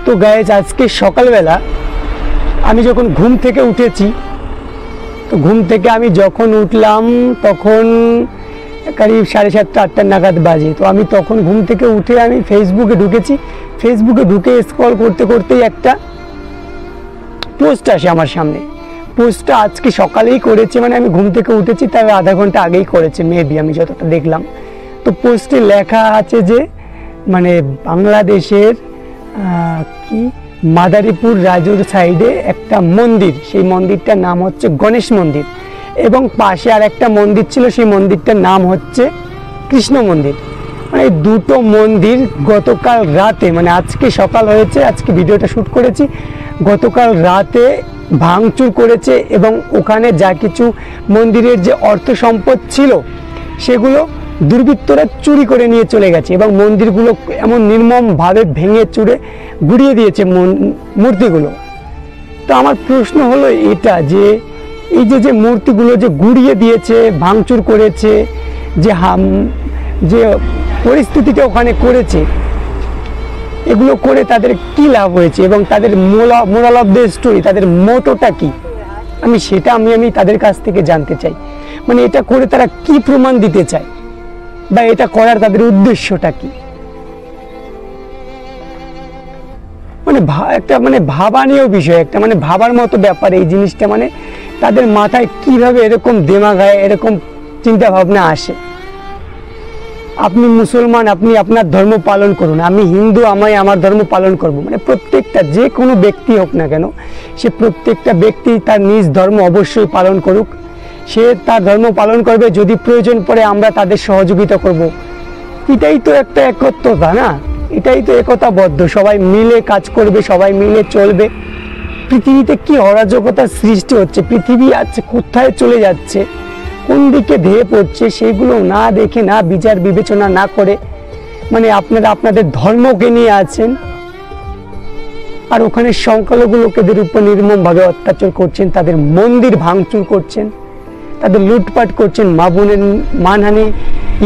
তো গাইজ আজকে সকালবেলা আমি যখন ঘুম থেকে উঠেছি, তো ঘুম থেকে আমি যখন উঠলাম তখন করিব 7:30 8টা নাগাদ বাজে। তো আমি তখন ঘুম থেকে উঠে আমি ফেসবুকে ঢুকেছি। ফেসবুকে ঢুকে স্ক্রল করতে করতেই একটা পোস্ট আসে আমার সামনে। পোস্টটা আজকে সকালেই করেছে, মানে আমি ঘুম থেকে উঠেছি তাই আধা ঘন্টা আগেই করেছে মেবি, আমি যতটা দেখলাম। তো পোস্টে লেখা আছে যে মানে বাংলাদেশের কি মাদারীপুর রাজুর সাইডে একটা মন্দির, সেই মন্দিরটার নাম হচ্ছে গণেশ মন্দির, এবং পাশে আর একটা মন্দির ছিল, সেই মন্দিরটার নাম হচ্ছে কৃষ্ণ মন্দির। মানে দুটো মন্দির গতকাল রাতে, মানে আজকে সকাল হয়েছে, আজকে ভিডিওটা শ্যুট করেছি, গতকাল রাতে ভাঙচুর করেছে এবং ওখানে যা কিছু মন্দিরের যে অর্থ সম্পদ ছিল সেগুলো দুর্বৃত্তরা চুরি করে নিয়ে চলে গেছে এবং মন্দিরগুলো এমন নির্মমভাবে ভেঙে চুরে গুড়িয়ে দিয়েছে মূর্তিগুলো। তো আমার প্রশ্ন হলো এটা যে এই যে মূর্তিগুলো যে গুড়িয়ে দিয়েছে, ভাঙচুর করেছে, যে পরিস্থিতিটা ওখানে করেছে, এগুলো করে তাদের কি লাভ হয়েছে এবং তাদের মোরাল অফ দ্য স্টোরি, তাদের মোটোটা কি, আমি তাদের কাছ থেকে জানতে চাই। মানে এটা করে তারা কি প্রমাণ দিতে চায় বা এটা করার তাদের উদ্দেশ্যটা কি? মানে একটা মানে ভাবানীয় বিষয়, একটা মানে ভাবার মতো ব্যাপার এই জিনিসটা। মানে তাদের মাথায় কিভাবে এরকম দিমাগ হয়, এরকম চিন্তা ভাবনা আসে। আপনি মুসলমান, আপনি আপনার ধর্ম পালন করুন, আমি হিন্দু, আমি আমার ধর্ম পালন করব। মানে প্রত্যেকটা যে কোনো ব্যক্তি হোক না কেন, সে প্রত্যেকটা ব্যক্তি তার নিজ ধর্ম অবশ্যই পালন করুক। সে তার ধর্ম পালন করবে, যদি প্রয়োজন পড়ে আমরা তাদের সহযোগিতা করব। এটাই তো একটা একত্রতা না, এটাই তো একতাবদ্ধ, সবাই মিলে কাজ করবে, সবাই মিলে চলবে। পৃথিবীতে কি অরাজকতার সৃষ্টি হচ্ছে, পৃথিবী আজ কোথায় চলে যাচ্ছে, কোন দিকে ধেয়ে পড়ছে, সেগুলো না দেখে, না বিচার বিবেচনা না করে, মানে আপনারা আপনাদের ধর্মকে নিয়ে আছেন আর ওখানে সংখ্যালঘু লোকেদের উপর নির্মমভাবে অত্যাচার করছেন, তাদের মন্দির ভাঙচুর করছেন, তাদের লুটপাট করছেন, মা বোনের মানহানি,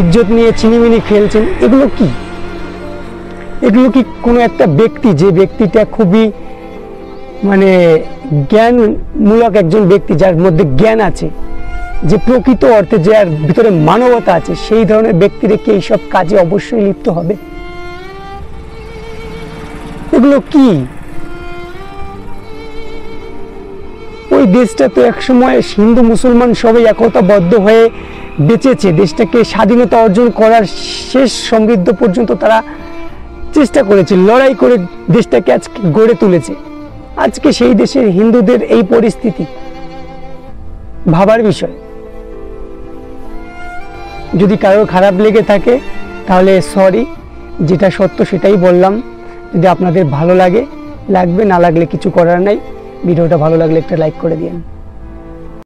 ইজ্জত নিয়ে ছিনিমিনি খেলছেন। এগুলো কি কোনো একটা ব্যক্তি, যে ব্যক্তিটা খুবই মানে জ্ঞানমূলক একজন ব্যক্তি, যার মধ্যে জ্ঞান আছে, যে প্রকৃত অর্থে যার ভিতরে মানবতা আছে, সেই ধরনের ব্যক্তিরা কি এইসব কাজে অবশ্যই লিপ্ত হবে? এগুলো কি? ওই দেশটা তো একসময় হিন্দু মুসলমান সবাই একতাবদ্ধ হয়ে বেঁচেছে, দেশটাকে স্বাধীনতা অর্জন করার শেষ সমৃদ্ধ পর্যন্ত তারা চেষ্টা করেছে, লড়াই করে দেশটাকে আজকে গড়ে তুলেছে। আজকে সেই দেশের হিন্দুদের এই পরিস্থিতি, ভাবার বিষয়। যদি কারোর খারাপ লেগে থাকে তাহলে সরি, যেটা সত্য সেটাই বললাম। যদি আপনাদের ভালো লাগবে, না লাগলে কিছু করার নাই। ভিডিওটা ভালো লাগলে একটা লাইক করে দিন।